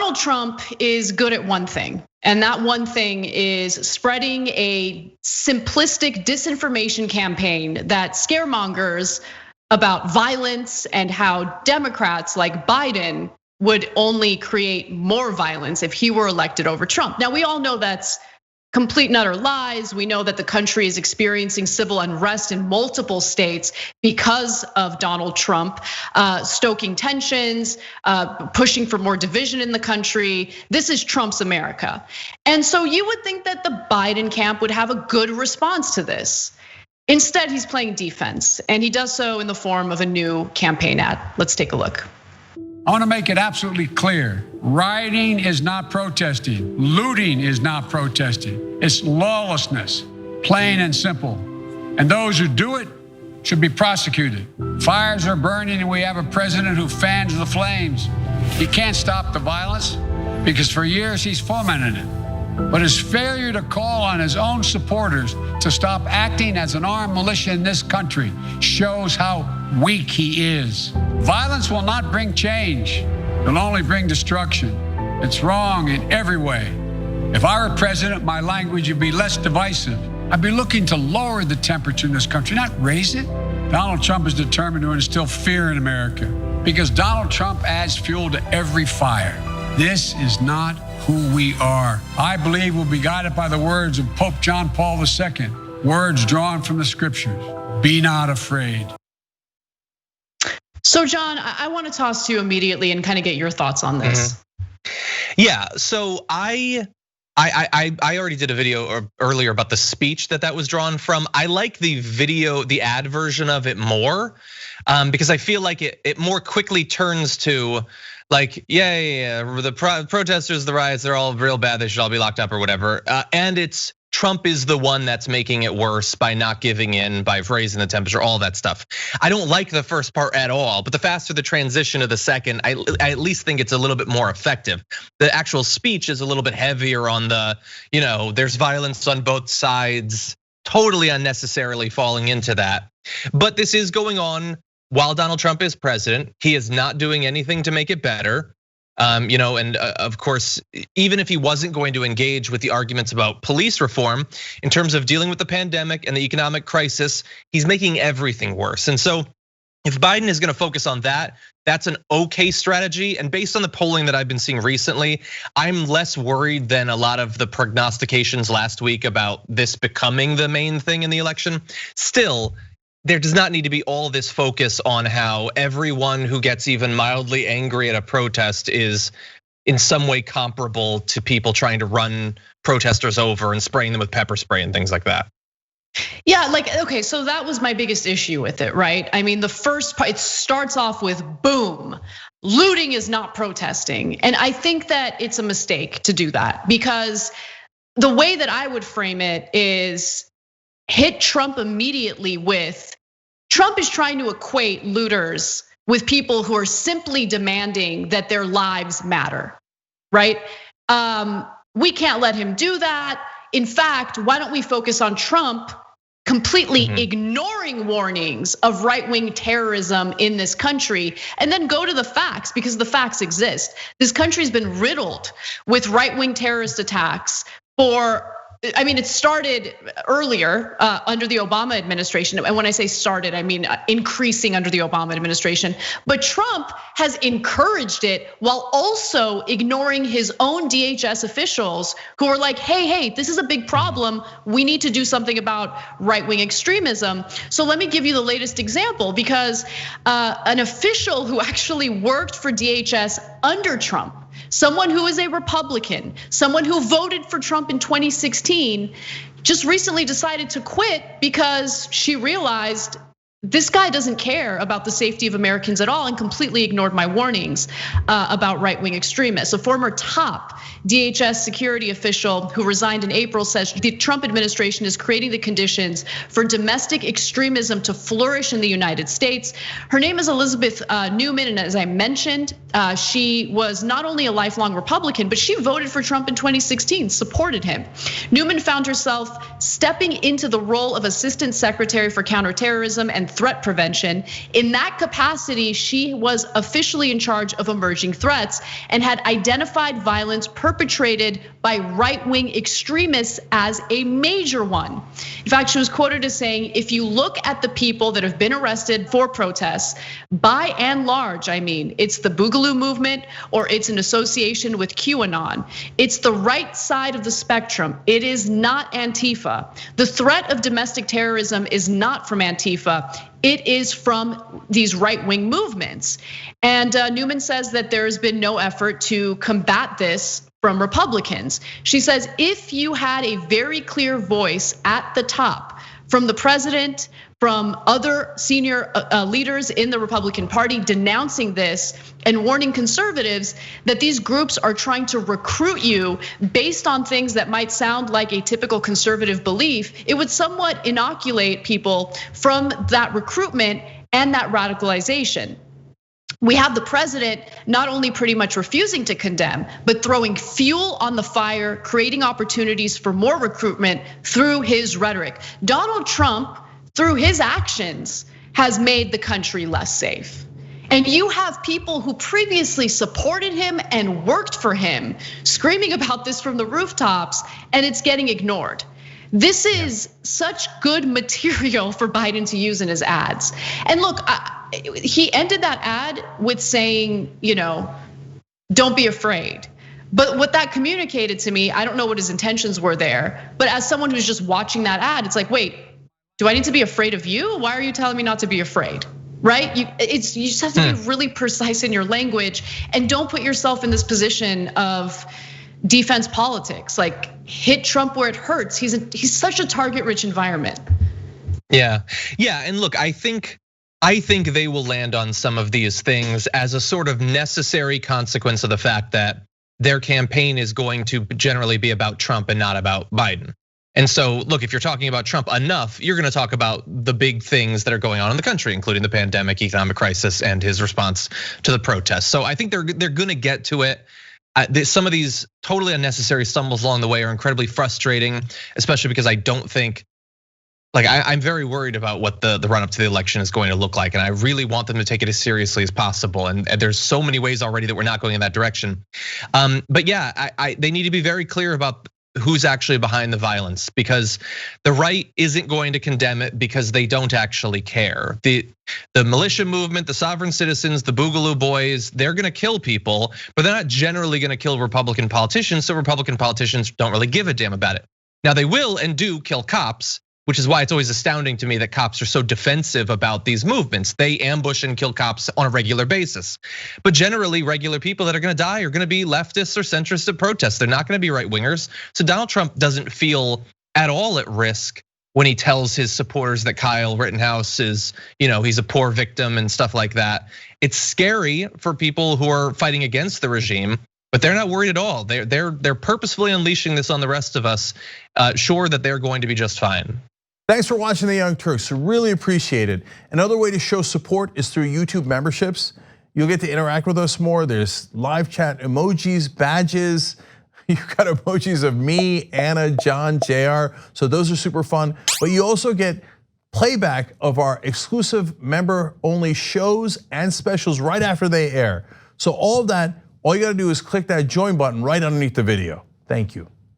Donald Trump is good at one thing, and that one thing is spreading a simplistic disinformation campaign that scaremongers about violence and how Democrats like Biden would only create more violence if he were elected over Trump. Now, we all know that's complete and utter lies. We know that the country is experiencing civil unrest in multiple states because of Donald Trump, stoking tensions, pushing for more division in the country. This is Trump's America. And so you would think that the Biden camp would have a good response to this. Instead, he's playing defense, and he does so in the form of a new campaign ad. Let's take a look. I want to make it absolutely clear. Rioting is not protesting. Looting is not protesting. It's lawlessness, plain and simple. And those who do it should be prosecuted. Fires are burning and we have a president who fans the flames. He can't stop the violence because for years he's fomented it. But his failure to call on his own supporters to stop acting as an armed militia in this country shows how weak he is. Violence will not bring change. It'll only bring destruction. It's wrong in every way. If I were president, my language would be less divisive. I'd be looking to lower the temperature in this country, not raise it. Donald Trump is determined to instill fear in America because Donald Trump adds fuel to every fire. This is not who we are. I believe we'll be guided by the words of Pope John Paul II, words drawn from the scriptures. Be not afraid. So John, I want to toss to you immediately and kind of get your thoughts on this. Yeah, so I already did a video earlier about the speech that was drawn from. I like the video, the ad version of it more, because I feel like it more quickly turns to like, yeah, the protesters, the riots, they're all real bad. They should all be locked up or whatever. And it's Trump is the one that's making it worse by not giving in, by raising the temperature, all that stuff. I don't like the first part at all, but the faster the transition to the second, I at least think it's a little bit more effective. The actual speech is a little bit heavier on the, there's violence on both sides, totally unnecessarily falling into that. But this is going on while Donald Trump is president. He is not doing anything to make it better. And of course, even if he wasn't going to engage with the arguments about police reform in terms of dealing with the pandemic and the economic crisis, he's making everything worse. And so if Biden is gonna focus on that, that's an okay strategy. And based on the polling that I've been seeing recently, I'm less worried than a lot of the prognostications last week about this becoming the main thing in the election. Still, there does not need to be all this focus on how everyone who gets even mildly angry at a protest is in some way comparable to people trying to run protesters over and spraying them with pepper spray and things like that. Yeah, okay, so that was my biggest issue with it, right? I mean, the first part, it starts off with boom, looting is not protesting. And I think that it's a mistake to do that because the way that I would frame it is hit Trump immediately with, Trump is trying to equate looters with people who are simply demanding that their lives matter, right? We can't let him do that. In fact, why don't we focus on Trump completely ignoring warnings of right-wing terrorism in this country and then go to the facts because the facts exist. This country's been riddled with right-wing terrorist attacks it started earlier under the Obama administration. And when I say started, I mean increasing under the Obama administration. But Trump has encouraged it while also ignoring his own DHS officials who are like, hey, this is a big problem. We need to do something about right-wing extremism. So let me give you the latest example because an official who actually worked for DHS under Trump, someone who is a Republican, someone who voted for Trump in 2016, just recently decided to quit because she realized this guy doesn't care about the safety of Americans at all and completely ignored my warnings about right-wing extremists. A former top DHS security official who resigned in April says the Trump administration is creating the conditions for domestic extremism to flourish in the United States. Her name is Elizabeth Newman, and as I mentioned, she was not only a lifelong Republican, but she voted for Trump in 2016, supported him. Newman found herself stepping into the role of Assistant Secretary for Counterterrorism and threat prevention. In that capacity, she was officially in charge of emerging threats and had identified violence perpetrated by right-wing extremists as a major one. In fact, she was quoted as saying, if you look at the people that have been arrested for protests, by and large, I mean, it's the Boogaloo movement or it's an association with QAnon. It's the right side of the spectrum. It is not Antifa. The threat of domestic terrorism is not from Antifa. It is from these right-wing movements. And Newman says that there has been no effort to combat this from Republicans. She says, if you had a very clear voice at the top from the president, from other senior leaders in the Republican Party denouncing this and warning conservatives that these groups are trying to recruit you based on things that might sound like a typical conservative belief, it would somewhat inoculate people from that recruitment and that radicalization. We have the president not only pretty much refusing to condemn, but throwing fuel on the fire, creating opportunities for more recruitment through his rhetoric. Donald Trump, through his actions, has made the country less safe. And you have people who previously supported him and worked for him screaming about this from the rooftops, and it's getting ignored. This is such good material for Biden to use in his ads. And look, he ended that ad with saying, don't be afraid. But what that communicated to me, I don't know what his intentions were there, but as someone who's just watching that ad, it's like, wait, do I need to be afraid of you? Why are you telling me not to be afraid? Right? You just have to be really precise in your language and don't put yourself in this position of defense politics. Like, hit Trump where it hurts. He's such a target-rich environment. Yeah, and look, I think they will land on some of these things as a sort of necessary consequence of the fact that their campaign is going to generally be about Trump and not about Biden. And so, look, if you're talking about Trump enough, you're going to talk about the big things that are going on in the country, including the pandemic, economic crisis, and his response to the protests. So I think they're going to get to it. Some of these totally unnecessary stumbles along the way are incredibly frustrating, especially because I don't think, I'm very worried about what the run up to the election is going to look like, and I really want them to take it as seriously as possible. And there's so many ways already that we're not going in that direction. But yeah, they need to be very clear about who's actually behind the violence, because the right isn't going to condemn it because they don't actually care. The militia movement, the sovereign citizens, the Boogaloo boys, they're gonna kill people, but they're not generally gonna kill Republican politicians, so Republican politicians don't really give a damn about it. Now they will and do kill cops, which is why it's always astounding to me that cops are so defensive about these movements. They ambush and kill cops on a regular basis. But generally, regular people that are gonna die are gonna be leftists or centrists at protests. They're not gonna be right wingers. So Donald Trump doesn't feel at all at risk when he tells his supporters that Kyle Rittenhouse is, he's a poor victim and stuff like that. It's scary for people who are fighting against the regime, but they're not worried at all. They're purposefully unleashing this on the rest of us, sure that they're going to be just fine. Thanks for watching the Young Turks, really appreciate it. Another way to show support is through YouTube memberships. You'll get to interact with us more. There's live chat emojis, badges. You've got emojis of me, Anna, John, JR. So those are super fun. But you also get playback of our exclusive member-only shows and specials right after they air. So all of that, all you gotta do is click that join button right underneath the video. Thank you.